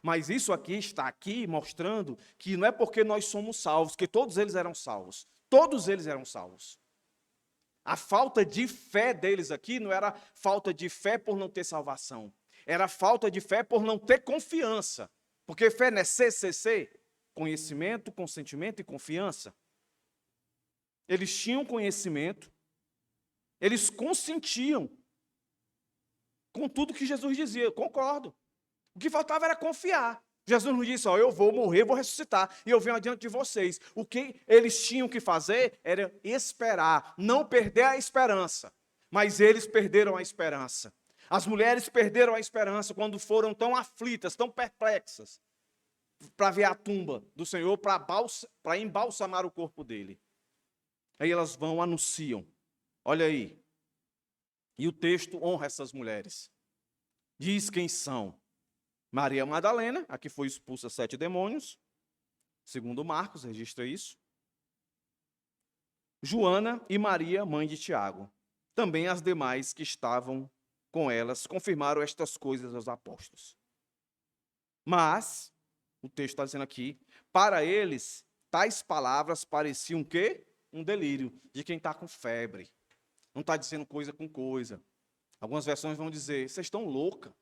Mas isso aqui está aqui mostrando que não é porque nós somos salvos, que todos eles eram salvos. Todos eles eram salvos. A falta de fé deles aqui não era falta de fé por não ter salvação. Era falta de fé por não ter confiança. Porque fé não é CCC, conhecimento, consentimento e confiança. eles tinham conhecimento, eles consentiam com tudo que Jesus dizia. Eu concordo. O que faltava era confiar. Jesus nos disse, eu vou morrer, vou ressuscitar, e eu venho adiante de vocês. O que eles tinham que fazer era esperar, não perder a esperança. Mas eles perderam a esperança. As mulheres perderam a esperança quando foram tão aflitas, tão perplexas, para ver a tumba do Senhor, para embalsamar o corpo dele. Aí elas vão, anunciam. Olha aí. E o texto honra essas mulheres. Diz quem são. Maria Madalena, a que foi expulsa 7 demônios, segundo Marcos, registra isso. Joana e Maria, mãe de Tiago. Também as demais que estavam com elas confirmaram estas coisas aos apóstolos. Mas, o texto está dizendo aqui, para eles, tais palavras pareciam o quê? Um delírio de quem está com febre. Não está dizendo coisa com coisa. Algumas versões vão dizer, vocês estão loucas.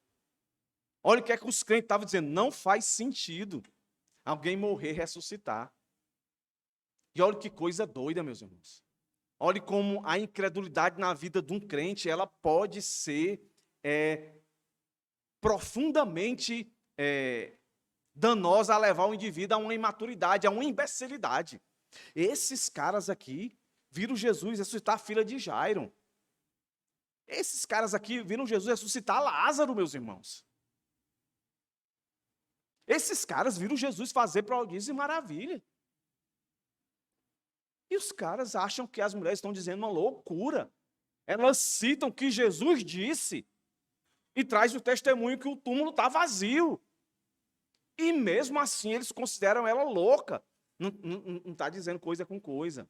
Olha o que é que os crentes estavam dizendo, não faz sentido alguém morrer e ressuscitar. E olha que coisa doida, meus irmãos. Olhe como a incredulidade na vida de um crente, ela pode ser profundamente danosa a levar o indivíduo a uma imaturidade, a uma imbecilidade. Esses caras aqui viram Jesus ressuscitar a filha de Jairo. Esses caras aqui viram Jesus ressuscitar Lázaro, meus irmãos. Esses caras viram Jesus fazer prodígios e maravilha. E os caras acham que as mulheres estão dizendo uma loucura. Elas citam que Jesus disse e traz o testemunho que o túmulo está vazio. E mesmo assim eles consideram ela louca. Não está dizendo coisa com coisa.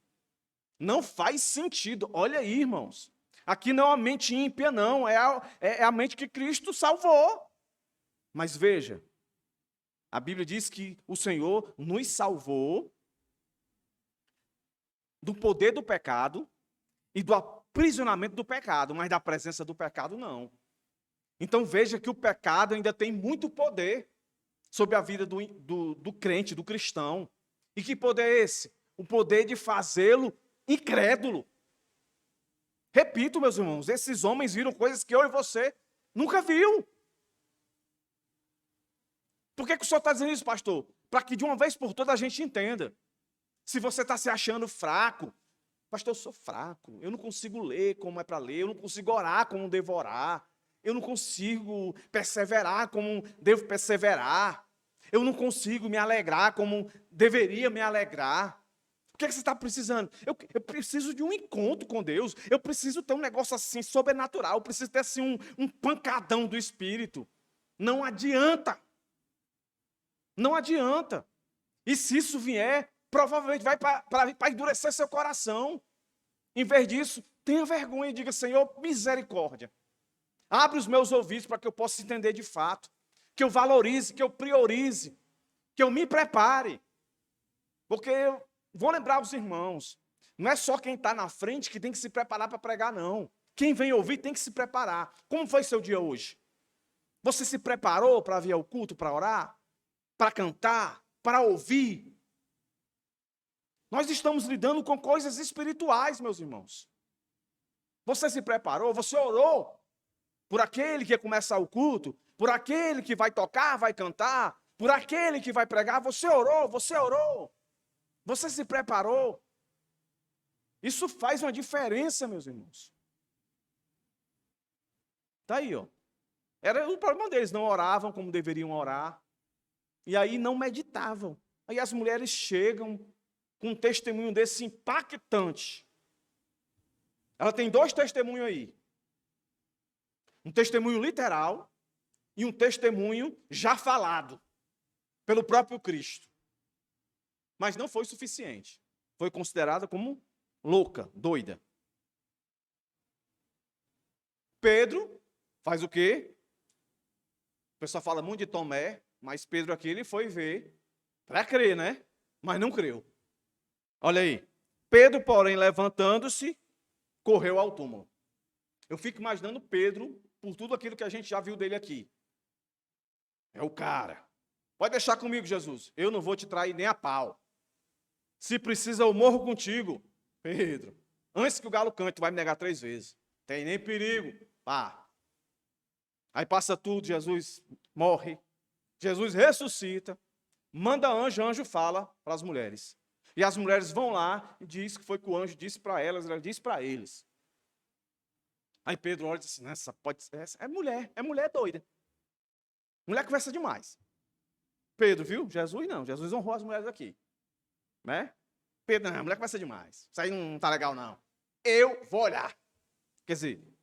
Não faz sentido. Olha aí, irmãos. Aqui não é a mente ímpia, não. É a mente que Cristo salvou. Mas veja, a Bíblia diz que o Senhor nos salvou do poder do pecado e do aprisionamento do pecado, mas da presença do pecado não. Então veja que o pecado ainda tem muito poder sobre a vida do crente, do cristão. E que poder é esse? O poder de fazê-lo incrédulo. Repito, meus irmãos, esses homens viram coisas que eu e você nunca viu. Por que o senhor está dizendo isso, pastor? Para que de uma vez por todas a gente entenda. Se você está se achando fraco, pastor, eu sou fraco, eu não consigo ler como é para ler, eu não consigo orar como devo orar, eu não consigo perseverar como devo perseverar, eu não consigo me alegrar como deveria me alegrar. O que é que você está precisando? Eu preciso de um encontro com Deus, eu preciso ter um negócio assim sobrenatural, eu preciso ter assim um pancadão do Espírito. Não adianta. Não adianta. E se isso vier, provavelmente vai para endurecer seu coração. Em vez disso, tenha vergonha e diga, Senhor, misericórdia. Abre os meus ouvidos para que eu possa entender de fato. Que eu valorize, que eu priorize, que eu me prepare. Porque eu vou lembrar os irmãos, não é só quem está na frente que tem que se preparar para pregar, não. Quem vem ouvir tem que se preparar. Como foi seu dia hoje? Você se preparou para vir ao culto, para orar? Para cantar? Para ouvir? Nós estamos lidando com coisas espirituais, meus irmãos. Você se preparou? Você orou por aquele que ia começar o culto? Por aquele que vai tocar, vai cantar? Por aquele que vai pregar? Você orou? Você orou? Você se preparou? Isso faz uma diferença, meus irmãos. Está aí, ó. Era o problema deles, não oravam como deveriam orar. E aí não meditavam. Aí as mulheres chegam com um testemunho desse impactante. Ela tem 2 testemunhos aí. Um testemunho literal e um testemunho já falado pelo próprio Cristo. Mas não foi suficiente. Foi considerada como louca, doida. Pedro faz o quê? O pessoal fala muito de Tomé, mas Pedro aqui ele foi ver para crer, né? Mas não creu. Olha aí. Pedro, porém, levantando-se, correu ao túmulo. Eu fico imaginando Pedro, por tudo aquilo que a gente já viu dele aqui. É o cara. Pode deixar comigo, Jesus. Eu não vou te trair nem a pau. Se precisa, eu morro contigo. Pedro, antes que o galo cante, tu vai me negar 3 vezes. Tem nem perigo. Pá. Aí passa tudo, Jesus morre. Jesus ressuscita. Manda anjo fala para as mulheres. E as mulheres vão lá e diz que foi que o anjo disse para elas, ela disse para eles. Aí Pedro olha e diz assim, essa pode ser, essa é mulher doida. Mulher conversa demais. Pedro, viu? Jesus não, Jesus honrou as mulheres aqui. Né? Pedro, não, mulher conversa demais. Isso aí não tá legal, não. Eu vou olhar. Quer dizer,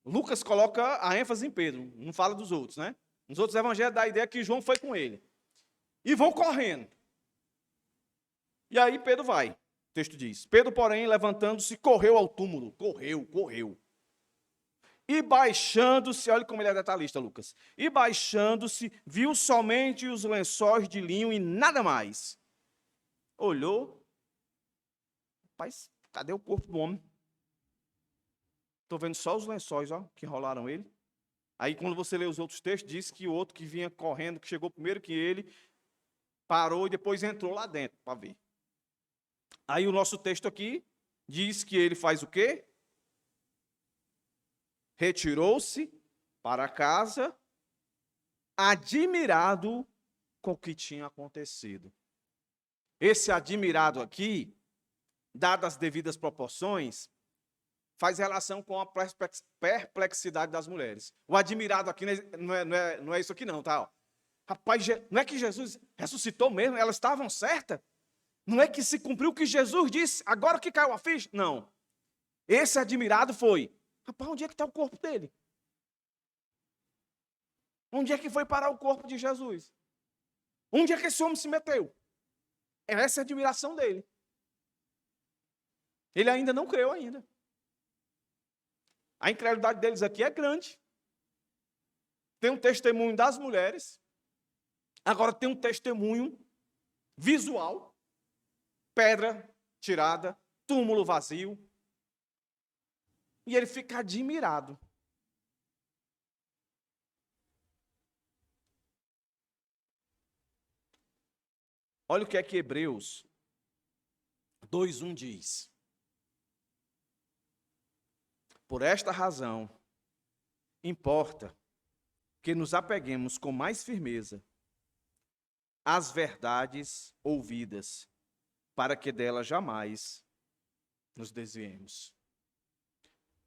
Lucas coloca a ênfase em Pedro, não fala dos outros, né? Nos outros evangelhos dá a ideia que João foi com ele. E vão correndo. E aí Pedro vai. O texto diz, Pedro, porém, levantando-se, correu ao túmulo. Correu. E baixando-se, olha como ele é detalhista, Lucas. E baixando-se, viu somente os lençóis de linho e nada mais. Olhou. Rapaz, cadê o corpo do homem? Estou vendo só os lençóis, ó, que enrolaram ele. Aí, quando você lê os outros textos, diz que o outro que vinha correndo, que chegou primeiro que ele, parou e depois entrou lá dentro para ver. Aí, o nosso texto aqui diz que ele faz o quê? Retirou-se para casa, admirado com o que tinha acontecido. Esse admirado aqui, dadas as devidas proporções, faz relação com a perplexidade das mulheres. O admirado aqui não é isso aqui não, tá? Rapaz, não é que Jesus ressuscitou mesmo? Elas estavam certas? Não é que se cumpriu o que Jesus disse, agora que caiu a ficha? Não. Esse admirado foi, rapaz, onde é que está o corpo dele? Onde é que foi parar o corpo de Jesus? Onde é que esse homem se meteu? Essa é a admiração dele. Ele ainda não creu ainda. A incredulidade deles aqui é grande. Tem um testemunho das mulheres. Agora tem um testemunho visual. Pedra tirada, túmulo vazio. E ele fica admirado. Olha o que é que Hebreus 2:1 diz. Por esta razão, importa que nos apeguemos com mais firmeza às verdades ouvidas, para que delas jamais nos desviemos.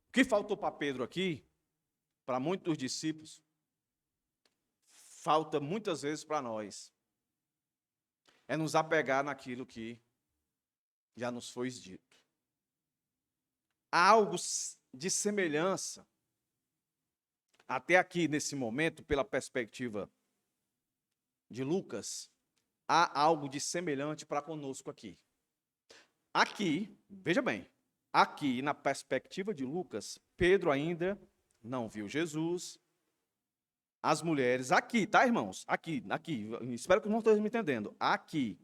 O que faltou para Pedro aqui, para muitos dos discípulos, falta muitas vezes para nós, é nos apegar naquilo que já nos foi dito. Há algo de semelhança, até aqui nesse momento, pela perspectiva de Lucas, há algo de semelhante para conosco aqui. Aqui, veja bem, aqui na perspectiva de Lucas, Pedro ainda não viu Jesus. As mulheres, aqui, tá, irmãos? Aqui, espero que não estejam me entendendo. Aqui,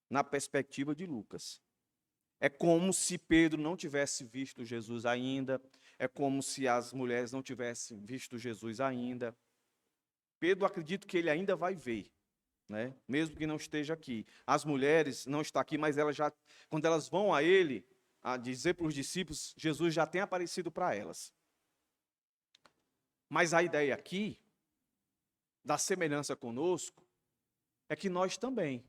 na perspectiva de Lucas. É como se Pedro não tivesse visto Jesus ainda. É como se as mulheres não tivessem visto Jesus ainda. Pedro, acredito que ele ainda vai ver, né? Mesmo que não esteja aqui. As mulheres não estão aqui, mas elas já, quando elas vão a ele, a dizer para os discípulos, Jesus já tem aparecido para elas. Mas a ideia aqui, da semelhança conosco, é que nós também,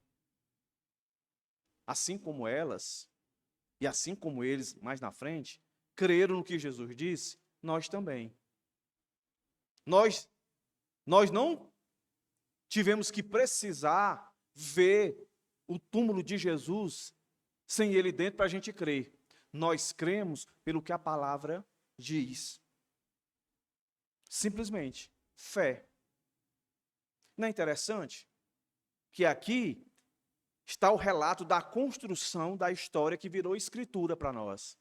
assim como elas, e assim como eles, mais na frente, creram no que Jesus disse, nós também. Nós não tivemos que precisar ver o túmulo de Jesus sem ele dentro para a gente crer. Nós cremos pelo que a palavra diz. Simplesmente, fé. Não é interessante que aqui está o relato da construção da história que virou escritura para nós.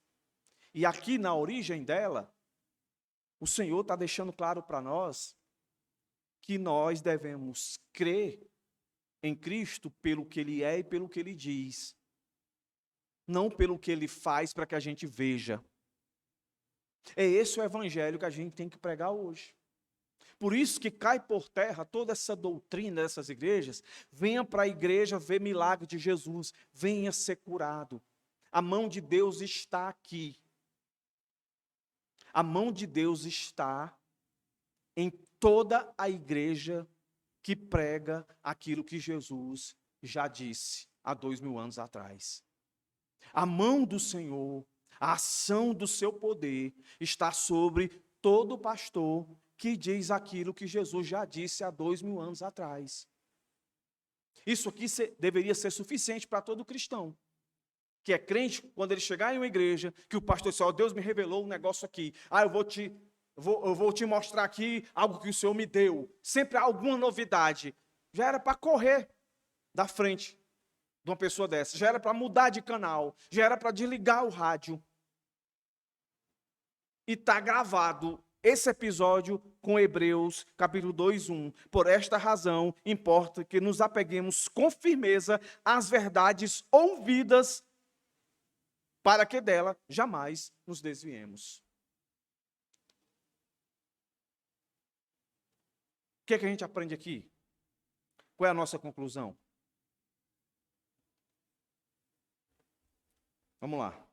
E aqui, na origem dela, o Senhor está deixando claro para nós que nós devemos crer em Cristo pelo que Ele é e pelo que Ele diz. Não pelo que Ele faz para que a gente veja. É esse o evangelho que a gente tem que pregar hoje. Por isso que cai por terra toda essa doutrina dessas igrejas. Venha para a igreja ver milagre de Jesus. Venha ser curado. A mão de Deus está aqui. A mão de Deus está em toda a igreja que prega aquilo que Jesus já disse há 2000 anos atrás. A mão do Senhor, a ação do seu poder está sobre todo pastor que diz aquilo que Jesus já disse há 2000 anos atrás. Isso aqui deveria ser suficiente para todo cristão que é crente, quando ele chegar em uma igreja, que o pastor diz, ó, Deus me revelou um negócio aqui, eu vou te mostrar aqui algo que o Senhor me deu, sempre há alguma novidade. Já era para correr da frente de uma pessoa dessa, já era para mudar de canal, já era para desligar o rádio. E está gravado esse episódio com Hebreus, capítulo 2:1. Por esta razão, importa que nos apeguemos com firmeza às verdades ouvidas, para que dela jamais nos desviemos. O que é que a gente aprende aqui? Qual é a nossa conclusão? Vamos lá.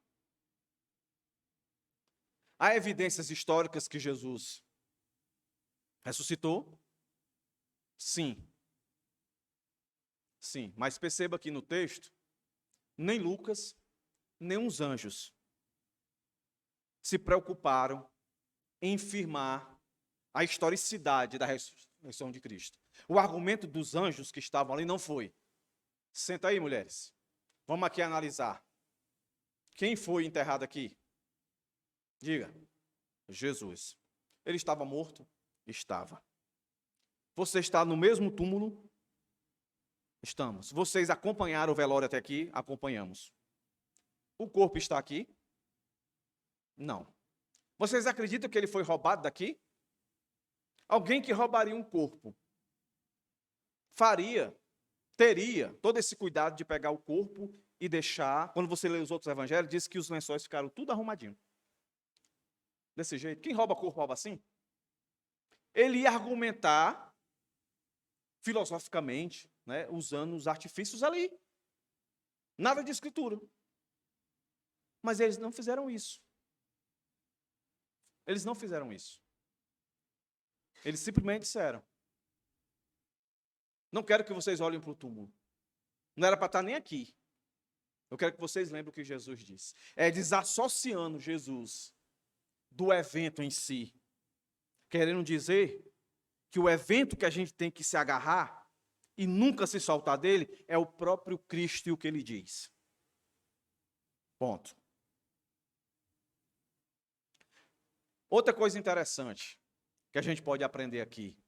Há evidências históricas que Jesus ressuscitou? Sim. Sim, mas perceba aqui no texto, nem Lucas, nem os anjos se preocuparam em firmar a historicidade da ressurreição de Cristo. O argumento dos anjos que estavam ali não foi: senta aí, mulheres, vamos aqui analisar. Quem foi enterrado aqui? Diga. Jesus. Ele estava morto? Estava. Você está no mesmo túmulo? Estamos. Vocês acompanharam o velório até aqui? Acompanhamos. O corpo está aqui? Não. Vocês acreditam que ele foi roubado daqui? Alguém que roubaria um corpo teria todo esse cuidado de pegar o corpo e deixar. Quando você lê os outros evangelhos, diz que os lençóis ficaram tudo arrumadinho. Desse jeito. Quem rouba corpo rouba assim? Ele ia argumentar filosoficamente, né, usando os artifícios ali. Nada de escritura. Mas eles não fizeram isso. Eles não fizeram isso. Eles simplesmente disseram: não quero que vocês olhem para o túmulo. Não era para estar nem aqui. Eu quero que vocês lembrem o que Jesus disse. É desassociando Jesus do evento em si. Querendo dizer que o evento que a gente tem que se agarrar e nunca se soltar dele é o próprio Cristo e o que ele diz. Ponto. Outra coisa interessante que a gente pode aprender aqui,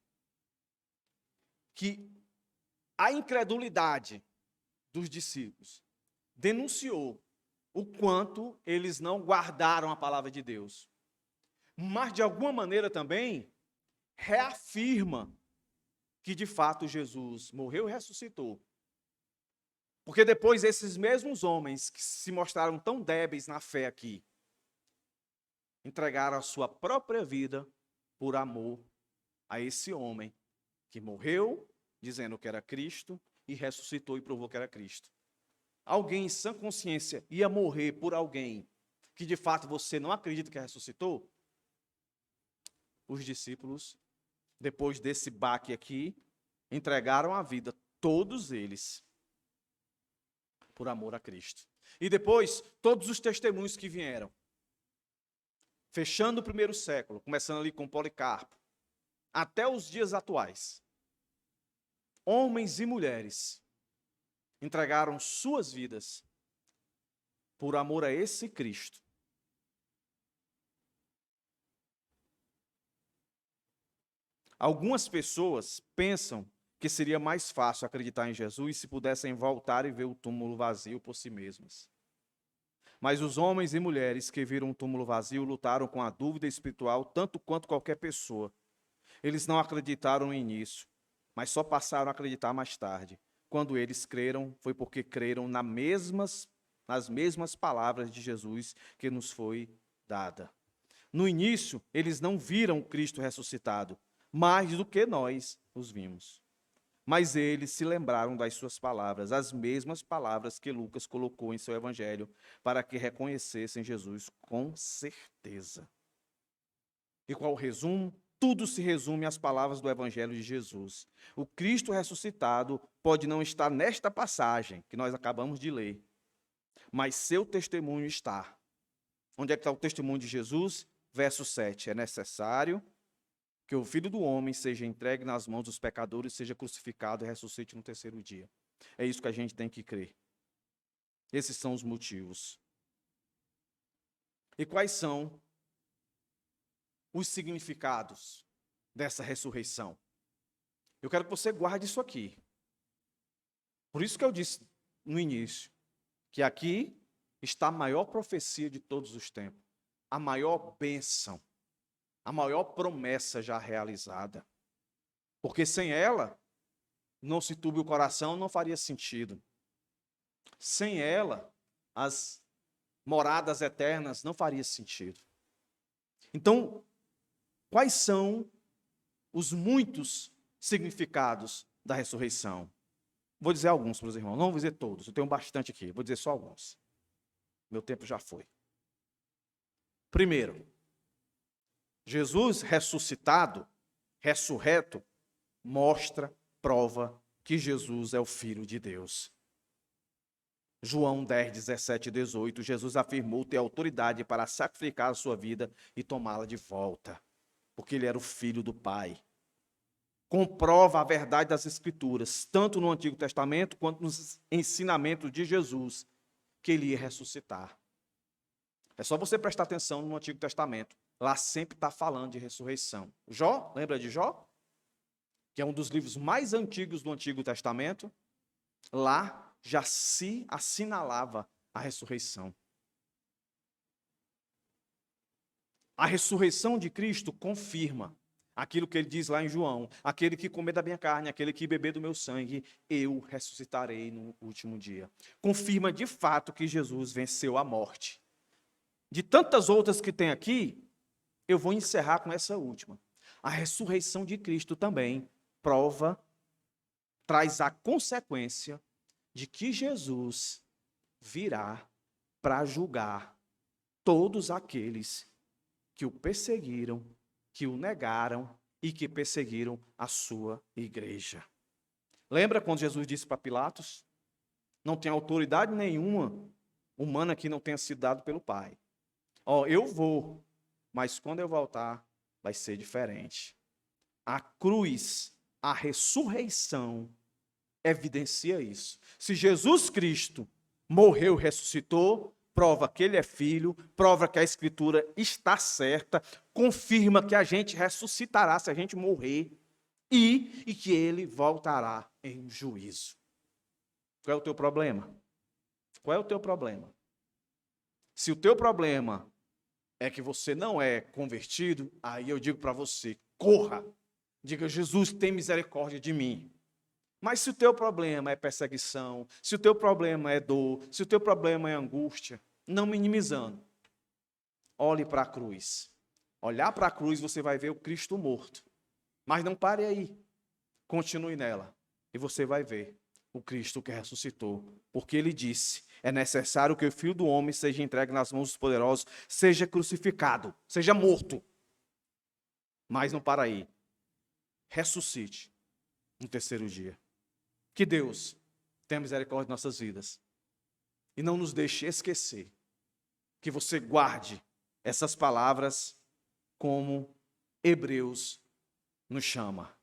que a incredulidade dos discípulos denunciou o quanto eles não guardaram a palavra de Deus, mas de alguma maneira também reafirma que de fato Jesus morreu e ressuscitou. Porque depois esses mesmos homens que se mostraram tão débeis na fé aqui, entregaram a sua própria vida por amor a esse homem que morreu, dizendo que era Cristo, e ressuscitou e provou que era Cristo. Alguém em sã consciência ia morrer por alguém que de fato você não acredita que ressuscitou? Os discípulos, depois desse baque aqui, entregaram a vida, todos eles, por amor a Cristo. E depois, todos os testemunhos que vieram, fechando o primeiro século, começando ali com Policarpo, até os dias atuais, homens e mulheres entregaram suas vidas por amor a esse Cristo. Algumas pessoas pensam que seria mais fácil acreditar em Jesus se pudessem voltar e ver o túmulo vazio por si mesmas. Mas os homens e mulheres que viram um túmulo vazio lutaram com a dúvida espiritual tanto quanto qualquer pessoa. Eles não acreditaram no início, mas só passaram a acreditar mais tarde. Quando eles creram, foi porque creram nas mesmas palavras de Jesus que nos foi dada. No início, eles não viram Cristo ressuscitado, mais do que nós os vimos. Mas eles se lembraram das suas palavras, as mesmas palavras que Lucas colocou em seu evangelho, para que reconhecessem Jesus com certeza. E qual o resumo? Tudo se resume às palavras do evangelho de Jesus. O Cristo ressuscitado pode não estar nesta passagem que nós acabamos de ler, mas seu testemunho está. Onde é que está o testemunho de Jesus? Verso 7. É necessário que o Filho do Homem seja entregue nas mãos dos pecadores, seja crucificado e ressuscite no terceiro dia. É isso que a gente tem que crer. Esses são os motivos. E quais são os significados dessa ressurreição? Eu quero que você guarde isso aqui. Por isso que eu disse no início, que aqui está a maior profecia de todos os tempos, a maior bênção, a maior promessa já realizada. Porque sem ela, não se turbe o coração, não faria sentido. Sem ela, as moradas eternas não faria sentido. Então, quais são os muitos significados da ressurreição? Vou dizer alguns para os irmãos, não vou dizer todos, eu tenho bastante aqui, vou dizer só alguns. Meu tempo já foi. Primeiro, Jesus ressuscitado, ressurreto, mostra, prova que Jesus é o Filho de Deus. João 10, 17 e 18, Jesus afirmou ter autoridade para sacrificar a sua vida e tomá-la de volta, porque ele era o Filho do Pai. Comprova a verdade das Escrituras, tanto no Antigo Testamento quanto nos ensinamentos de Jesus, que ele ia ressuscitar. É só você prestar atenção no Antigo Testamento. Lá sempre está falando de ressurreição. Jó, lembra de Jó? Que é um dos livros mais antigos do Antigo Testamento. Lá já se assinalava a ressurreição. A ressurreição de Cristo confirma aquilo que ele diz lá em João: aquele que comer da minha carne, aquele que beber do meu sangue, eu ressuscitarei no último dia. Confirma de fato que Jesus venceu a morte. De tantas outras que tem aqui, eu vou encerrar com essa última. A ressurreição de Cristo também prova, traz a consequência de que Jesus virá para julgar todos aqueles que o perseguiram, que o negaram e que perseguiram a sua igreja. Lembra quando Jesus disse para Pilatos? Não tem autoridade nenhuma humana que não tenha sido dado pelo Pai. Eu vou, mas quando eu voltar, vai ser diferente. A cruz, a ressurreição, evidencia isso. Se Jesus Cristo morreu e ressuscitou, prova que ele é filho, prova que a Escritura está certa, confirma que a gente ressuscitará se a gente morrer e que ele voltará em juízo. Qual é o teu problema? Qual é o teu problema? Se o teu problema é que você não é convertido, aí eu digo para você, corra, diga: Jesus, tem misericórdia de mim. Mas se o teu problema é perseguição, se o teu problema é dor, se o teu problema é angústia, não minimizando, olhe para a cruz. Olhar para a cruz, você vai ver o Cristo morto. Mas não pare aí, continue nela, e você vai ver o Cristo que ressuscitou, porque ele disse: é necessário que o Filho do Homem seja entregue nas mãos dos poderosos, seja crucificado, seja morto. Mas não para aí, ressuscite no terceiro dia. Que Deus tenha misericórdia de nossas vidas e não nos deixe esquecer, que você guarde essas palavras como Hebreus nos chama.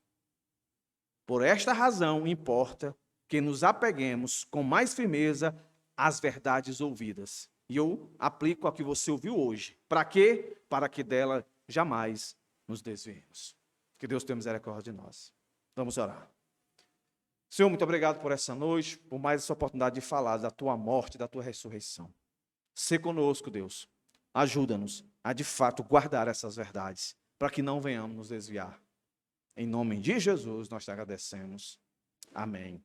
Por esta razão importa que nos apeguemos com mais firmeza às verdades ouvidas. E eu aplico a que você ouviu hoje. Para quê? Para que dela jamais nos desviemos. Que Deus tenha misericórdia de nós. Vamos orar. Senhor, muito obrigado por essa noite, por mais essa oportunidade de falar da tua morte, da tua ressurreição. Sê conosco, Deus. Ajuda-nos a, de fato, guardar essas verdades, para que não venhamos nos desviar. Em nome de Jesus, nós te agradecemos. Amém.